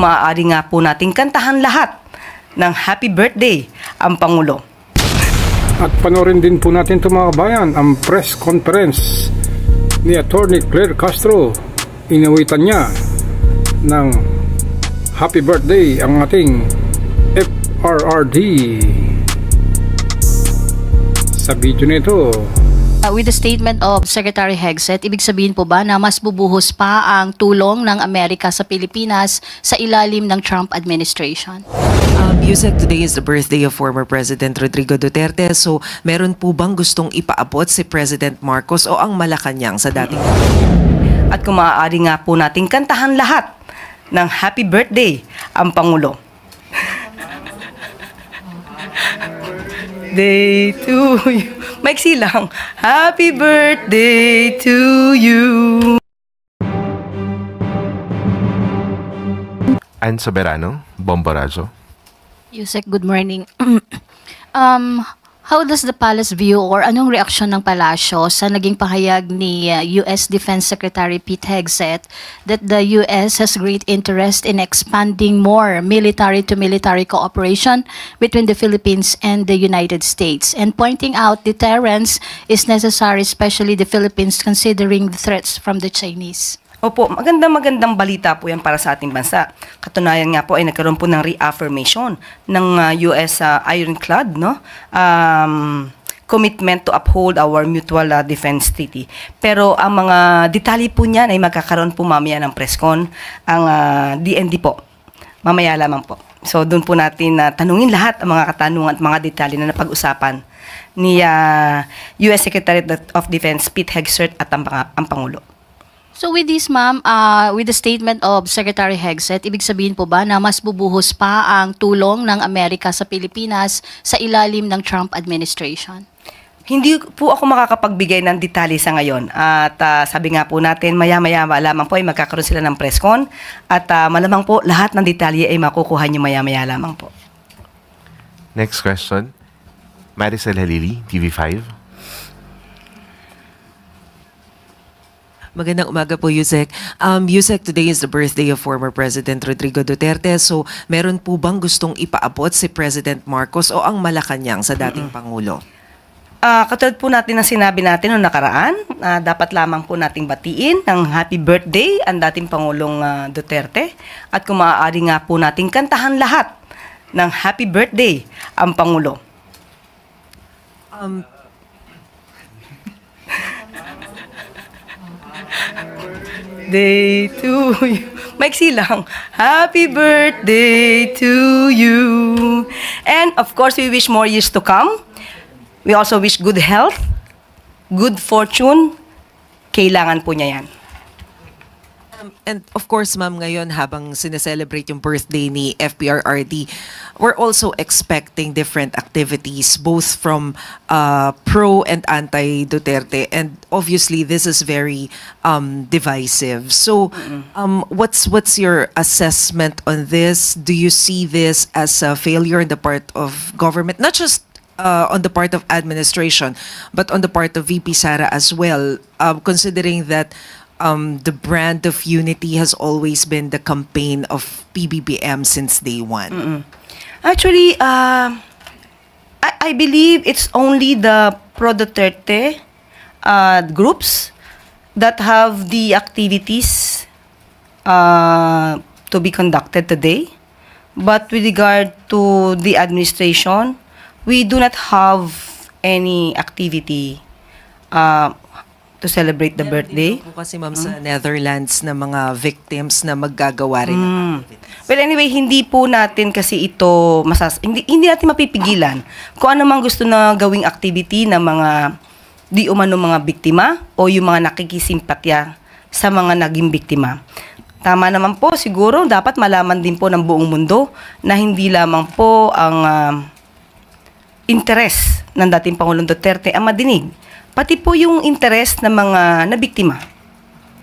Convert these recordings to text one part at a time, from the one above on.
maaari nga po nating kantahan lahat ng happy birthday ang Pangulo. At panoorin din po natin ito mga kabayan, ang press conference ni Attorney Claire Castro. Inawitan niya ng happy birthday ang ating FRRD. Sa video nito, with the statement of Secretary Hegseth, ibig sabihin po ba na mas bubuhos pa ang tulong ng Amerika sa Pilipinas sa ilalim ng Trump administration? Yusek, today is the birthday of former President Rodrigo Duterte. So, meron po bang gustong ipaabot si President Marcos o ang Malacanang sa dating? At kung maaari nga po nating kantahan lahat ng happy birthday ang Pangulo. Day to you. Maiksi lang. Happy birthday to you. Ann Soberano, Bomborazo. Yusek, good morning. How does the palace view or anong reaksyon ng palasyo sa naging pahayag ni US Defense Secretary Pete Hegseth that the US has great interest in expanding more military-to-military cooperation between the Philippines and the United States, and pointing out deterrence is necessary, especially the Philippines considering the threats from the Chinese? Opo, magandang balita po yan para sa ating bansa. Katunayan nga po ay nagkaroon po ng reaffirmation ng US Ironclad, no? Commitment to uphold our mutual defense treaty. Pero ang mga detalye po niyan ay magkakaroon po mamaya ng presscon ang DND po. Mamaya lamang po. So doon po natin tanungin lahat ang mga katanungan at mga detalye na napag-usapan ni US Secretary of Defense Pete Hegseth at ang Pangulo. So with this, ma'am, with the statement of Secretary Hegseth, ibig sabihin po ba na mas bubuhos pa ang tulong ng Amerika sa Pilipinas sa ilalim ng Trump administration? Hindi po ako makakapagbigay ng detalye sa ngayon. At sabi nga po natin, maya-maya lamang po ay magkakaroon sila ng presscon. At malamang po lahat ng detalye ay makukuha nyo maya-maya lamang po. Next question, Maricel Halili, TV5. Magandang umaga po, Yusek. Yusek, today is the birthday of former President Rodrigo Duterte. So, meron po bang gustong ipaabot si President Marcos o ang Malacanang sa dating Pangulo? Katulad po natin na sinabi natin noong nakaraan, dapat lamang po nating batiin ng happy birthday ang dating Pangulong Duterte. At kung maaari nga po nating kantahan lahat ng happy birthday ang Pangulo. Day to you. Maiksi lang. Happy birthday to you. And of course, we wish more years to come. We also wish good health, good fortune. Kailangan po niya yan. And of course, ma'am, ngayon habang sineselebrate yung birthday ni FPRRD, we're also expecting different activities both from pro and anti-Duterte, and obviously this is very divisive. So, what's your assessment on this? Do you see this as a failure on the part of government, not just on the part of administration, but on the part of VP Sara as well, considering that the brand of unity has always been the campaign of PBBM since day one? Actually, I believe it's only the pro-Duterte groups that have the activities to be conducted today. But with regard to the administration, we do not have any activity to celebrate the birthday. Po kasi ma'am sa Netherlands na mga victims na maggagawa rin ng activities. Well, anyway, hindi po natin kasi ito hindi natin mapipigilan kung ano mang gusto na gawing activity ng mga di umano mga biktima o yung mga nakikisimpatya sa mga naging biktima. Tama naman po, siguro dapat malaman din po ng buong mundo na hindi lamang po ang interes ng dating Pangulong Duterte ang madinig. Pati po yung interest ng mga nabiktima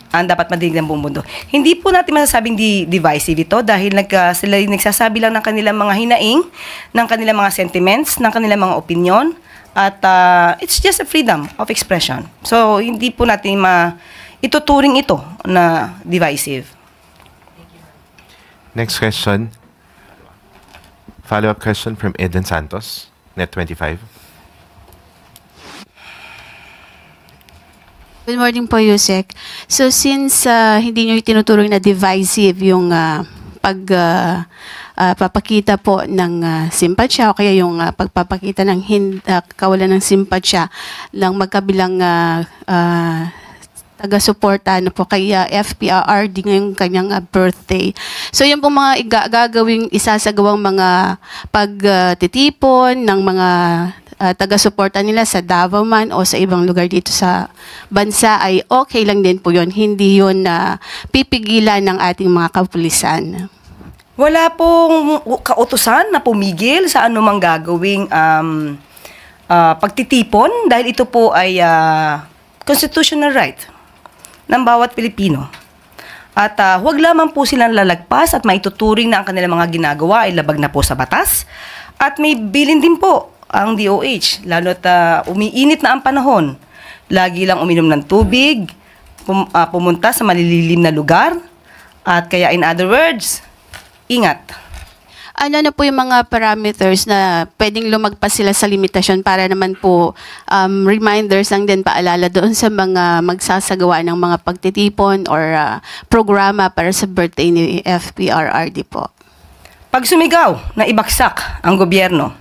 ang dapat madinig ng buong mundo. Hindi po natin masasabing divisive ito dahil sila nagsasabi lang ng kanilang mga hinaing, ng kanilang mga sentiments, ng kanilang mga opinion, at it's just a freedom of expression. So, hindi po natin ituturing ito na divisive. Next question. Follow-up question from Eden Santos, Net25. Good morning po, Yusek. So since hindi nyo tinuturing na divisive yung papakita po ng simpatsya o kaya yung pagpapakita ng kawalan ng simpatsya ng magkabilang taga-suporta po kay FPRRD ngayong kanyang birthday. So yung pong mga gagawing isasagawang mga pagtitipon ng mga taga-suporta nila sa Davao man o sa ibang lugar dito sa bansa ay okay lang din po yun. Hindi yun pipigilan ng ating mga kapulisan. Wala pong kautusan na pumigil sa anumang gagawing pagtitipon dahil ito po ay constitutional right ng bawat Pilipino. At huwag lamang po silang lalagpas at maituturing na ang kanilang mga ginagawa ay labag na po sa batas. At may bilin din po ang DOH, lalo't umiinit na ang panahon. Lagi lang uminom ng tubig, pumunta sa malililim na lugar, at kaya in other words, ingat. Ano na po yung mga parameters na pwedeng lumagpas sila sa limitasyon para naman po reminders lang din paalala doon sa mga magsasagawa ng mga pagtitipon or programa para sa birthday ni FPRRD po? Pag sumigaw na ibaksak ang gobyerno,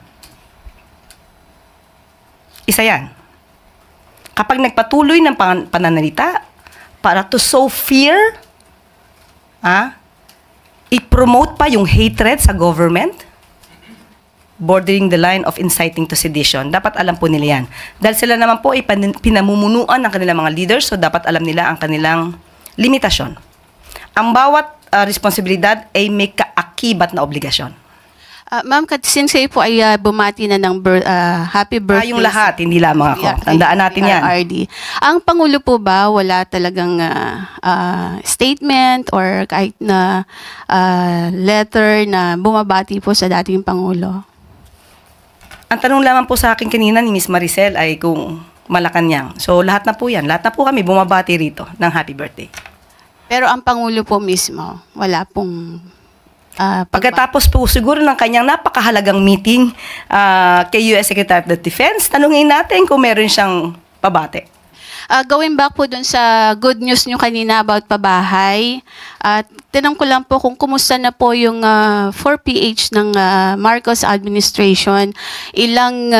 isa yan. Kapag nagpatuloy ng pananalita para to sow fear, i-promote pa yung hatred sa government, bordering the line of inciting to sedition. Dapat alam po nila yan. Dahil sila naman po ay pinamumunuan ng kanilang mga leaders, so dapat alam nila ang kanilang limitasyon. Ang bawat responsibilidad ay may kaakibat na obligasyon. Ma'am, since kayo po ay bumati na ng happy birthday. Yung lahat, hindi lamang ako. Tandaan natin yan. RD. Ang Pangulo po ba, wala talagang statement or kahit na letter na bumabati po sa dating Pangulo? Ang tanong lamang po sa akin kanina ni Ms. Maricel ay kung Malacanang. So lahat na po yan. Lahat na po kami bumabati rito ng happy birthday. Pero ang Pangulo po mismo, wala pong pagkatapos po siguro ng kanyang napakahalagang meeting kay US Secretary of the Defense, tanungin natin kung meron siyang pabate. Going back po dun sa good news nyo kanina about pabahay, tinanong ko lang po kung kumusta na po yung 4PH ng Marcos administration. Ilang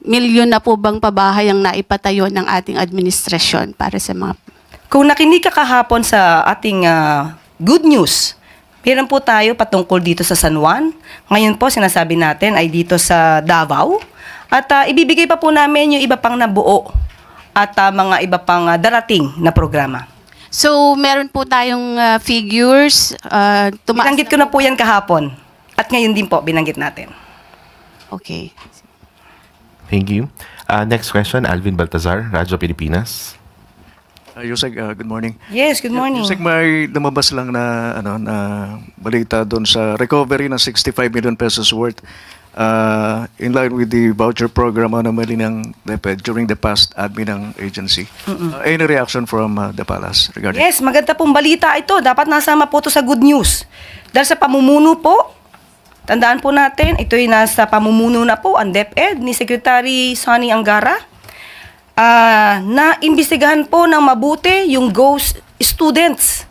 milyon na po bang pabahay ang naipatayo ng ating administrasyon para sa mga... Kung nakinig ka kahapon sa ating good news, meron po tayo patungkol dito sa San Juan. Ngayon po, sinasabi natin ay dito sa Davao. At ibibigay pa po namin yung iba pang nabuo at mga iba pang darating na programa. So, meron po tayong figures. Binanggit ko na po yan kahapon. At ngayon din po, binanggit natin. Okay. Thank you. Next question, Alvin Baltazar, Radyo Pilipinas. Yusek, good morning. Yes, good morning. Yusek, may lumabas lang na balita doon sa recovery ng 65 million pesos worth in line with the voucher program na mali ng DepEd during the past admin ng agency. Any reaction from the palace regarding? Yes, maganda pong balita ito. Dapat nasama po ito sa good news. Dahil sa pamumuno po, tandaan po natin, ito ay nasa pamumuno na po ang DepEd ni Secretary Sonny Angara. Na imbestigahan po ng mabuti yung ghost students,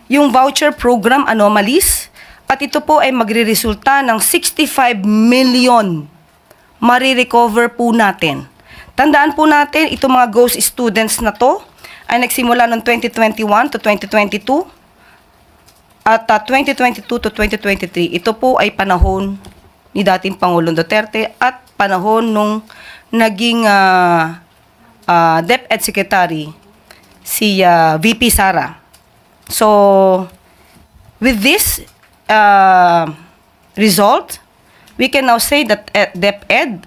yung voucher program anomalies, at ito po ay magre-resulta ng 65 million marirecover po natin. Tandaan po natin, itong mga ghost students na to ay nagsimula noong 2021 to 2022 at 2022 to 2023. Ito po ay panahon ni dating Pangulong Duterte at panahon nung naging DepEd Secretary, si VP Sara. So, with this result, we can now say that DepEd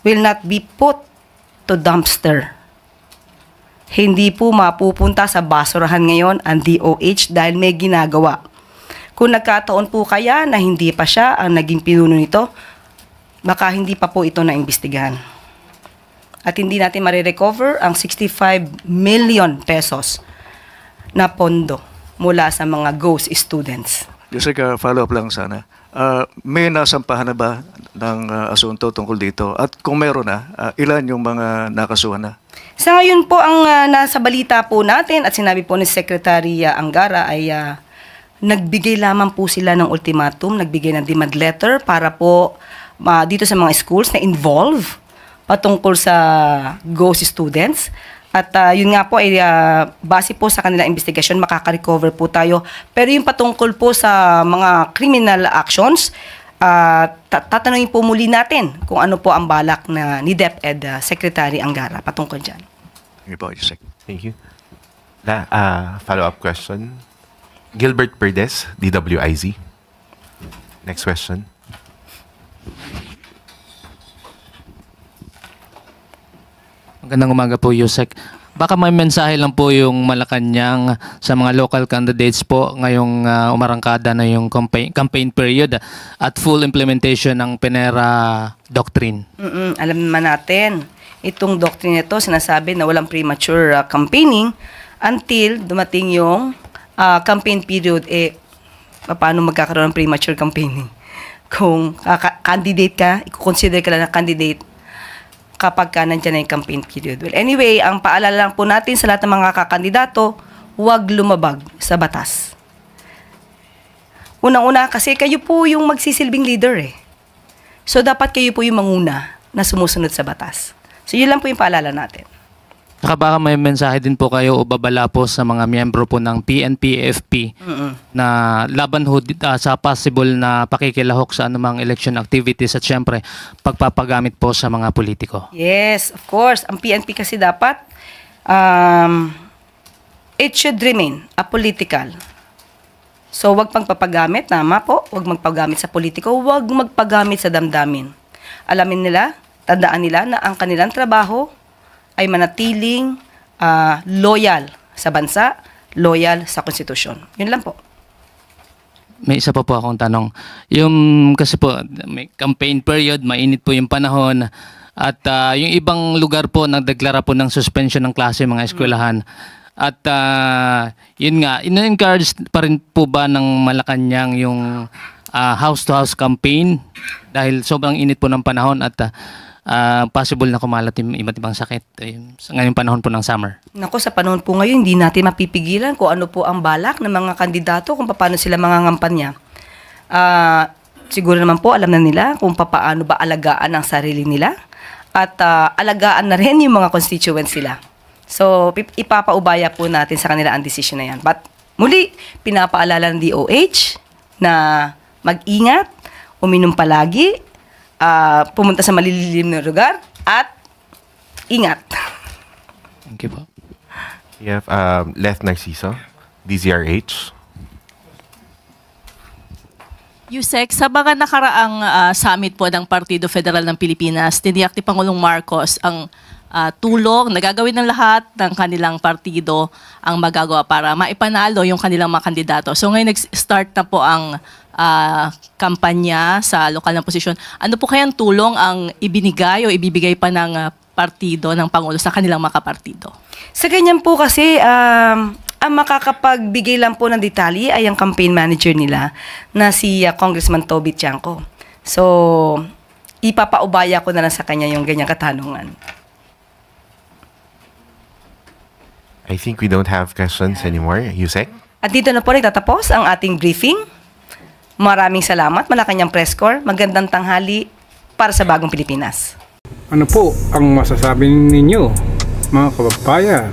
will not be put to dumpster. Hindi po mapupunta sa basurahan ngayon ang DOH dahil may ginagawa. Kung nagkataon po kaya na hindi pa siya ang naging pinuno nito, baka hindi pa po ito naimbestigahan. At hindi natin marirecover ang 65 million pesos na pondo mula sa mga ghost students. Yusek, follow-up lang sana. May nasampahan na ba ng asunto tungkol dito? At kung meron na, ilan yung mga nakasuhan na? Sa ngayon po, ang nasa balita po natin at sinabi po ni Secretary Angara ay nagbigay lamang po sila ng ultimatum, nagbigay ng demand letter para po dito sa mga schools na involve patungkol sa GOSI students. At yun nga po ay base po sa kanilang investigasyon, makaka-recover po tayo. Pero yung patungkol po sa mga criminal actions, tatanungin po muli natin kung ano po ang balak ni DepEd Secretary Angara patungkol dyan. Thank you po, Yusek. Thank you. Follow-up question. Gilbert Perdes, DWIZ. Next question. Magandang umaga po, Yusek. Baka may mensahe lang po yung Malacanang sa mga local candidates po ngayong umarangkada na yung campaign period at full implementation ng Penera Doctrine. Alam naman natin, itong doctrine ito sinasabi na walang premature campaigning until dumating yung campaign period. Paano magkakaroon ng premature campaigning? Kung candidate ka, i-consider ka lang na candidate kapag ka nandiyan na yung campaign period. Well, anyway, ang paalala lang po natin sa lahat ng mga kakandidato, huwag lumabag sa batas. Unang-una, kasi kayo po yung magsisilbing leader eh. So, dapat kayo po yung manguna na sumusunod sa batas. So, yun lang po yung paalala natin. Saka baka may mensahe din po kayo o babala po sa mga miyembro po ng PNP-FP na laban ho sa possible na pakikilahok sa anumang election activities at syempre pagpapagamit po sa mga politiko. Yes, of course. Ang PNP kasi dapat it should remain apolitical. So wag pagpapagamit, tama po, wag magpagamit sa politiko, wag magpagamit sa damdamin. Alamin nila, tandaan nila na ang kanilang trabaho ay manatiling loyal sa bansa, loyal sa konstitusyon. Yun lang po. May isa pa po akong tanong. Yung kasi po may campaign period, mainit po yung panahon at yung ibang lugar po nagdeklara po ng suspension ng klase mga eskwelahan. At yun nga, ina-encourage pa rin po ba ng Malacanang yung house-to-house campaign dahil sobrang init po ng panahon at possible na kumalat yung iba't ibang sakit sa ngayong panahon po ng summer. Nako, sa panahon po ngayon, hindi natin mapipigilan kung ano po ang balak ng mga kandidato, kung paano sila mangangampanya. Siguro naman po, alam na nila kung paano ba alagaan ang sarili nila at alagaan na rin yung mga constituents sila. So, ipapaubaya po natin sa kanila ang decision na yan. But, muli, pinapaalala ng DOH na mag-ingat, uminom palagi, pumunta sa malililim na lugar, at ingat. Thank you po. We have Leth Narciso, DZRH. Yusek, sa mga nakaraang summit po ng Partido Federal ng Pilipinas, tiniyak ni Pangulong Marcos ang tulong na gagawin ng lahat ng kanilang partido ang magagawa para maipanalo yung kanilang mga kandidato. So ngayon nag-start na po ang kampanya sa lokal na posisyon. Ano po kayang tulong ang ibinigay o ibibigay pa ng partido ng Pangulo sa kanilang mga kapartido? Sa ganyan po kasi, ang makakapagbigay lang po ng detalye ay ang campaign manager nila na si Congressman Toby Tiangco. So, ipapaubaya ko na lang sa kanya yung ganyang katanungan. I think we don't have questions anymore. Yusek? At dito na po nagtatapos ang ating briefing. Maraming salamat, Malacanang Press Corps. Magandang tanghali para sa bagong Pilipinas. Ano po ang masasabi ninyo, mga kababayan?